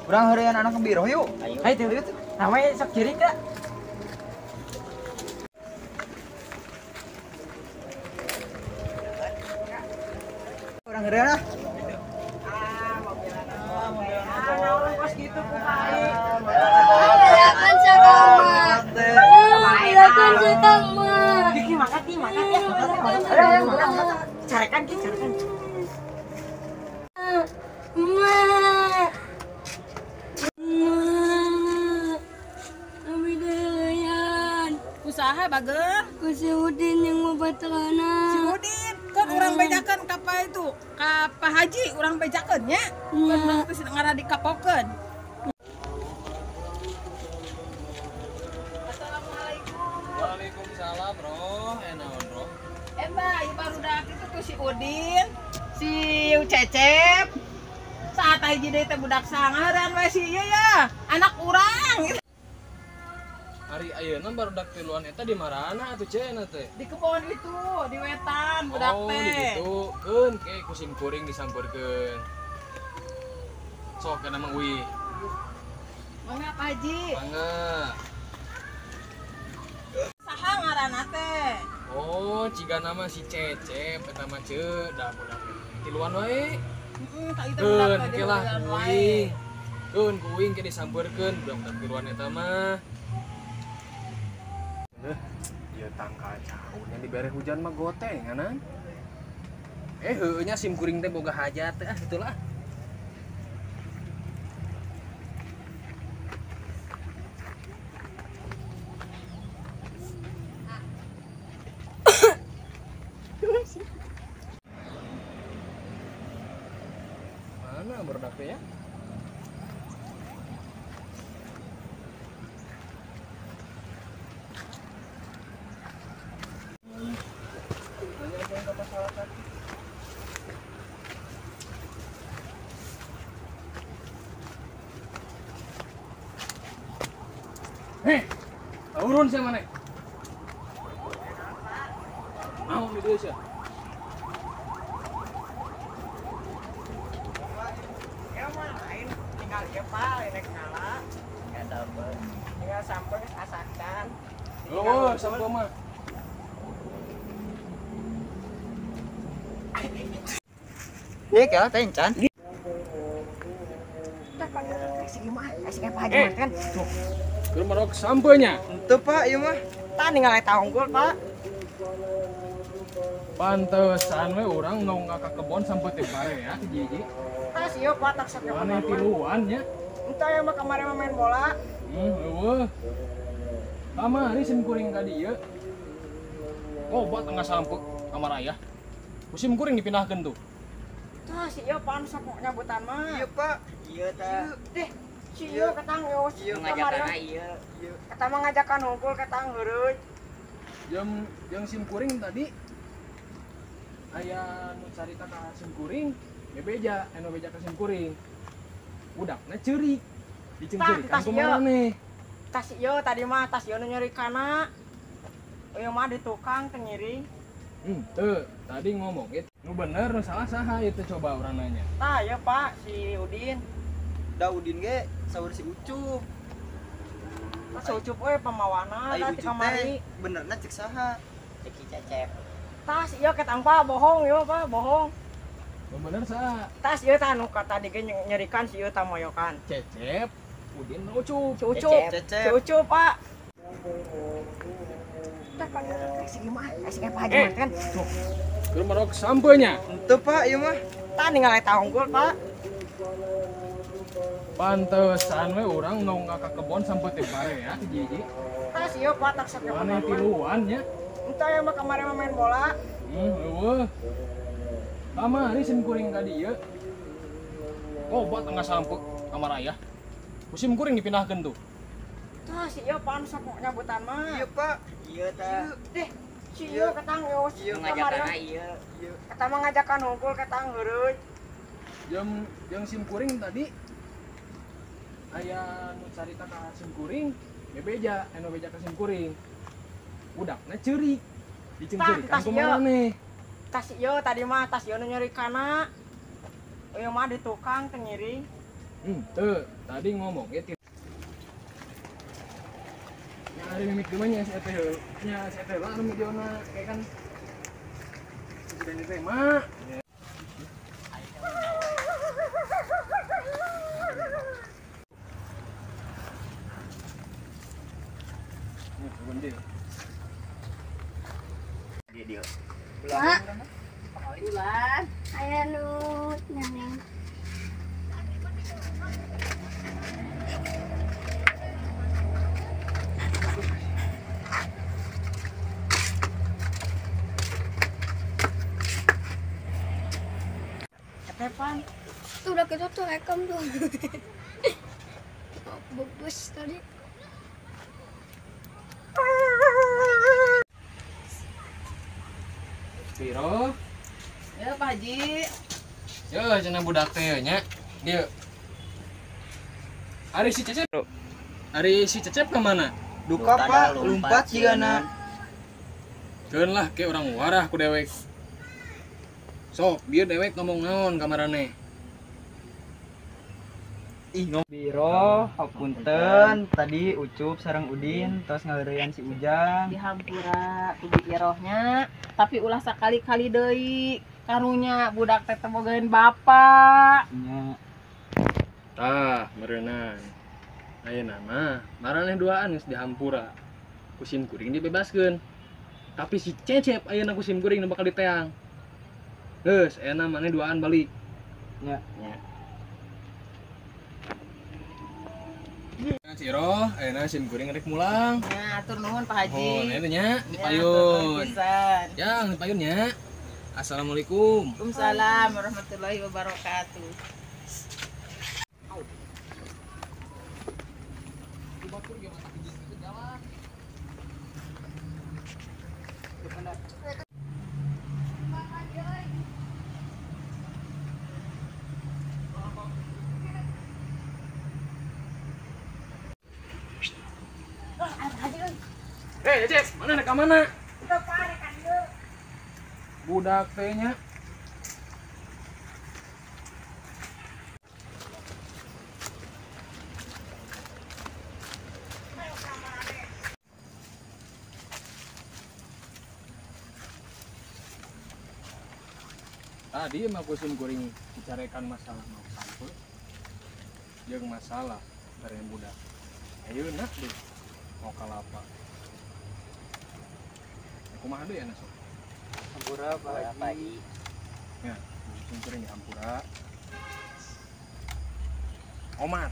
Urang heureun anak biroh yuk. Ayo tuh. Namanya sok ciri kak. Urang heureun ah. Carikan. Usaha bageur Ku si Udin yang mau batalana. si Udin kan urang bejakeun ka pa itu ka Pak Haji urang bejakeun nya kan urang teh ngara dikapokeun. Waalaikumsalam, Bro. Enaon, Bro? Mbak, ieu barudak itu tuh si Udin, si Cecep. Saat hiji deui teh budak sangaran we si ieu ya, anak urang. Hari ayeuna barudak tiluan eta di marana atuh cenah teh? Di kebon itu, di wetan budak Oh, teh. di ditu. Keun ke kusim kuring disampeurkeun. Sok kana Mang Uwi. Mangga Pak Haji. Mangga. Saha ngaranna teh? Oh, ciga nama si Cecep eta mah ceu da budak tiluan wae. Heeh, tak itu Keun budak teh ke di lah bulan wae. kuing. Keun kuing ke disampeurkeun budak tiluan eta mah. Ieu tangka caurnya dibere hujan mah gotenganan. Heueuh nya sim kuring teh boga hajat teh itulah. Mana berdak teh ya? Urun saya mana? Mau di desa. Ya mah lain tinggal ieu Pak, rek ngala. Eta apa? Tinggal sampai asakan. Oh, sampo mah. Ieu ke teh encan. Dah panggil si Imah, si Pak Haji mah kan. Tuh, Keur merok sampeunya. Henteu Pak ieu mah. tah ninggal eta unggul Pak. Pantesan we urang nongga ka kebon sampai teh bare ya ke Jiji. Tah si ieu Pak tak sok Mana tiluan nya? Entah ya mah kemarin mah main bola. Eueuh. Kamari sim kuring ka dieu. Oh, buat tengah sampe kamar ayah. Musim kuring dipindahkeun tuh. Tah si ieu pan sok nyabutan mah. Ieu Pak. Ieu teh. Deh, si ieu katang geus Ngajakan ieu. Eta mah ngajakan hungkul katang heureut. Yang sim kuring tadi aya nu carita ka sim kuring, bebeja, anu beja ka sim kuring. Budakna ceurik. Diceungceurikan Tas ku ieu. maneh. Tas ieu tadi mah tas ieu nu nyerikana. Ieu mah di tukang teu ngiring. Teu, tadi ngomong itu. Nu bener, nu salah saha itu coba urang nanya. Tah ieu Pak si Udin. Da Udin ge saur si Ucup. Pas ucup we pamawana Ai da di Ucup kamari. teh benerna cek saha? Cek Cecep. Tas ieu ketang Pak bohong ieu Pak bohong. Nu bener saha? Tas ieu tah nu kata di nyerikan si ieu tah moyokan. Cecep, Udin, Ucup. Si Ucup. Cecep. Si Ucup Pak. Dah panggil si Imah, si Pak Haji mah kan. Tuh, Keur merok sampeunya. Henteu Pak ieu mah. tah ninggal eta unggul Pak. Pantesan we urang nongga ka kebon sampai teh bare ya ke Jiji. Tas ieu Pak tak sok Mana tiluan nya? Entah ya mah kemarin mah main bola. Eueuh. Kamari sim kuring ka dieu. Oh, buat tengah sampe kamar ayah. Musim kuring dipindahkeun tuh. Tah si ieu pan sok nyabutan mah. Ieu Pak. Ieu teh. Deh, si ieu katang geus Ngajakan ieu. Eta mah ngajakan hungkul katang heureut. Yang sim kuring tadi aya nu carita ka simkuring bebeja anu beja ka simkuring budakna ceurik diceungceurikan Tas ku ieu. maneh. Tas ieu tadi mah tas ieu nu nyeri kana. Ieu mah di tukang teu ngiring. Teu tadi ngomong ya nya ari mimik di mana si eta heuh nya si eta lah anu videona kayak kan sudah diterima. Nih, turun dia. Mak, Bulan. aya nu nyanyi. Ketepan. Tuh udah kita tuh rekam tuh. Oh, bagus tadi. Piro? Ya Pak Haji. Yo, cenah budak teh nya. Dieu. Ari si Cecep. Ari si Cecep ke mana? Duka pak, lumpat jigana. Keun lah ke orang warah ku dewek. Sok, bieu dewek ngomong naon kamarane. Ih Biro, hapunten. Tadi Ucup sareng Udin tos ngaleureuyan si Ujang. Di hampura tuh di irohnya, tapi ulah sakali-kali deui. Karunya budak teh bogaeun bapak. Nya. Tah, meureunnan. Ayeuna mah maraneh duaan geus di hampura. Ku sim kuring dibebaskeun. Tapi si Cecep ayeuna ku sim kuring nu bakal diteang. Geus, ayeuna maneh duaan balik. Nya. Ciro, ayeuna sim kuring rek mulang. Nah, atur nuhun Pak Haji. Oh, nah itu nya, di Ya, payun. pisan. Yang di payun nya. Assalamualaikum. Waalaikumsalam warahmatullahi wabarakatuh. Cecep, mana rek ka mana? Budak teh nya. Tadi mah kusim kuring bicarekan masalah mau sampel. Jeung masalah dari budak. Ayeuna deh mau kalapa. Kumaha deui ana sok? Hampura pagi. Ya, kusim kuring di hampura. Omat.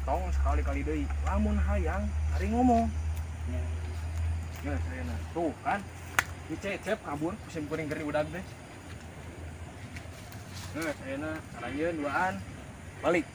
Tong sekali-kali deui. Lamun hayang hari ngomong. Ya, sayana. Tuh kan. Di Cecep kabur kusim kuring geri udag teh. Nah, sayana karayeun duaan balik.